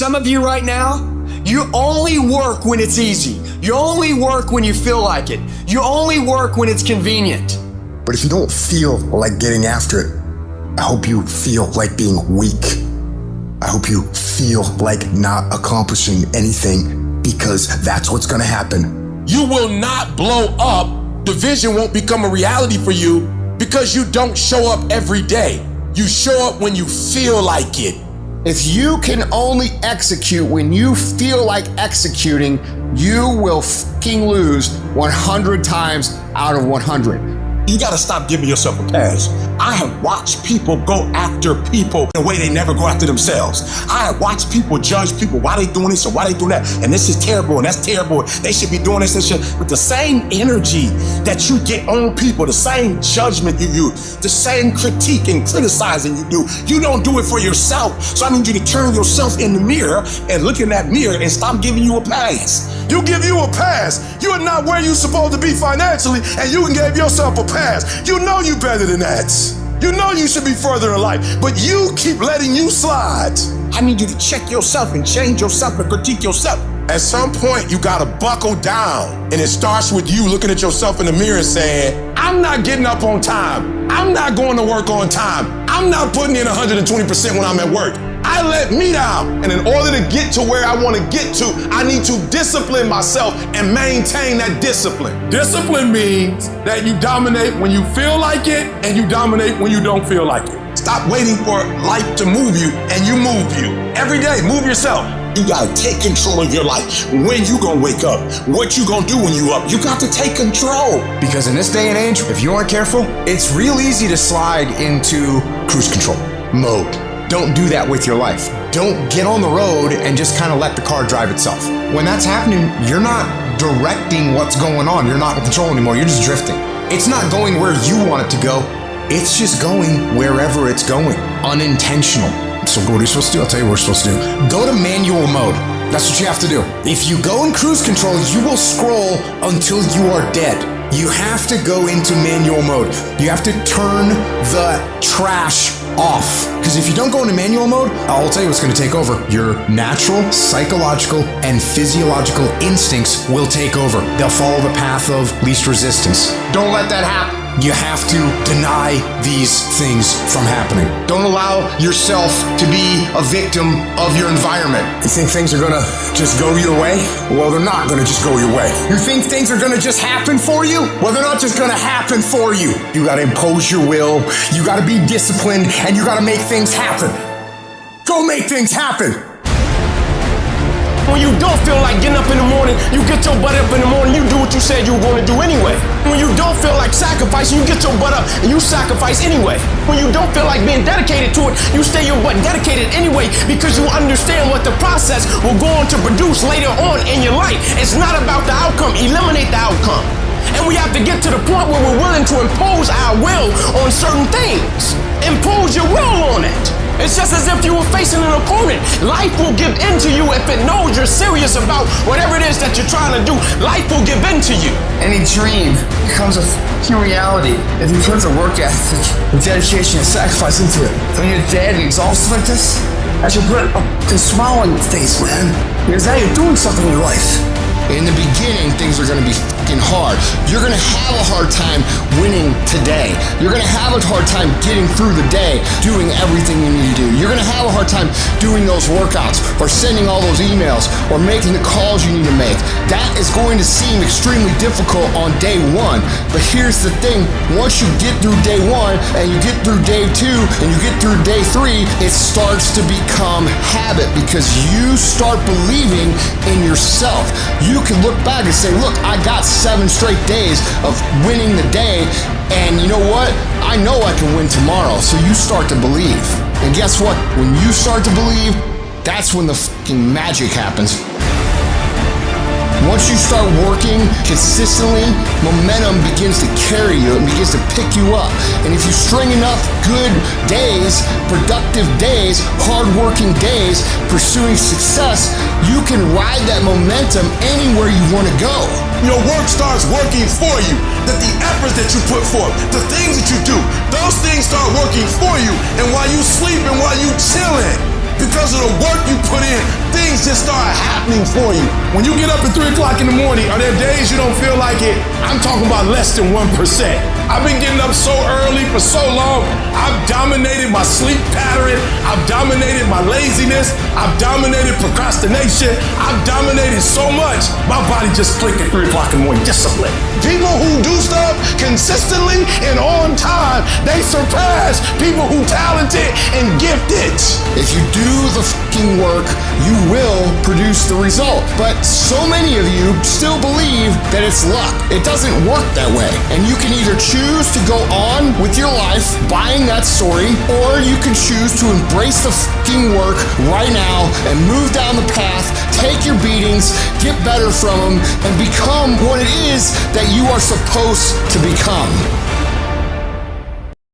Some of you right now, you only work when it's easy. You only work when you feel like it. You only work when it's convenient. But if you don't feel like getting after it, I hope you feel like being weak. I hope you feel like not accomplishing anything, because that's what's gonna happen. You will not blow up. The vision won't become a reality for you because you don't show up every day. You show up when you feel like it. If you can only execute when you feel like executing, you will fucking lose 100 times out of 100. You gotta stop giving yourself a pass. I have watched people go after people in a way they never go after themselves. I have watched people judge people. Why they doing this or why they doing that? And this is terrible and that's terrible. They should be doing this and shit. With the same energy that you get on people, the same judgment you use, the same critique and criticizing you do, you don't do it for yourself. So I need you to turn yourself in the mirror and look in that mirror and stop giving you a pass. You give you a pass. You are not where you're supposed to be financially, and you can give yourself a pass. You know you better than that. You know you should be further in life, but you keep letting you slide. I need you to check yourself and change yourself and critique yourself. At some point, you gotta buckle down, and it starts with you looking at yourself in the mirror and saying, I'm not getting up on time. I'm not going to work on time. I'm not putting in 120% when I'm at work. I let me down. And in order to get to where I want to get to, I need to discipline myself and maintain that discipline. Discipline means that you dominate when you feel like it and you dominate when you don't feel like it. Stop waiting for life to move you and you move you. Every day, move yourself. You gotta take control of your life. When you gonna wake up? What you gonna do when you up? You got to take control. Because in this day and age, if you aren't careful, it's real easy to slide into cruise control mode. Don't do that with your life. Don't get on the road and just kind of let the car drive itself. When that's happening, you're not directing what's going on. You're not in control anymore. You're just drifting. It's not going where you want it to go. It's just going wherever it's going, unintentional. So what are you supposed to do? I'll tell you what we're supposed to do. Go to manual mode. That's what you have to do. If you go in cruise control, you will scroll until you are dead. You have to go into manual mode. You have to turn the trash off. Because if you don't go into manual mode, I'll tell you what's going to take over. Your natural, psychological, and physiological instincts will take over. They'll follow the path of least resistance. Don't let that happen. You have to deny these things from happening. Don't allow yourself to be a victim of your environment. You think things are gonna just go your way? Well, they're not gonna just go your way. You think things are gonna just happen for you? Well, they're not just gonna happen for you. You gotta impose your will, you gotta be disciplined, and you gotta make things happen. Go make things happen. When you don't feel like getting up in the morning, you get your butt up in the morning, you do what you said you were going to do anyway. When you don't feel like sacrificing, you get your butt up and you sacrifice anyway. When you don't feel like being dedicated to it, you stay your butt dedicated anyway, because you understand what the process will go on to produce later on in your life. It's not about the outcome. Eliminate the outcome. And we have to get to the point where we're willing to impose our will on certain things. Impose your will on it. It's just as if you were facing an opponent. Life will give in to you if it knows you're serious about whatever it is that you're trying to do. Life will give in to you. Any dream becomes a f***ing reality if you put the work ethic, the dedication, and sacrifice into it. When you're dead and exhausted like this, I should put a f***ing smile on your face, man. Because now you're doing something in your life. In the beginning, things are gonna be fucking hard. You're gonna have a hard time winning today. You're gonna have a hard time getting through the day, doing everything you need to do. You're gonna have a hard time doing those workouts, or sending all those emails, or making the calls you need to make. That is going to seem extremely difficult on day one. But here's the thing, once you get through day one, and you get through day two, and you get through day three, it starts to become habit, because you start believing in yourself. You can look back and say, look, I got 7 straight days of winning the day, and you know what? I know I can win tomorrow. So you start to believe. And guess what? When you start to believe, that's when the fucking magic happens. Once you start working consistently, momentum begins to carry you and begins to pick you up. And if you string enough good days, productive days, hardworking days, pursuing success, you can ride that momentum anywhere you want to go. Your work starts working for you. That the efforts that you put forth, the things that you do, those things start working for you. And while you sleep and while you chilling, because of the work you put in, just start happening for you. When you get up at 3 o'clock in the morning, are there days you don't feel like it? I'm talking about less than 1%. I've been getting up so early for so long. I've dominated my sleep pattern. I've dominated my laziness. I've dominated procrastination. I've dominated so much. My body just clicked at 3 o'clock in the morning. Discipline. People who do stuff consistently and on time, they surpass people who talented and gifted. If you do the fucking work, you will produce the result. But so many of you still believe that it's luck. It doesn't work that way. And you can either choose to go on with your life buying that story, or you can choose to embrace the fucking work right now and move down the path, take your beatings, get better from them, and become what it is that you are supposed to become.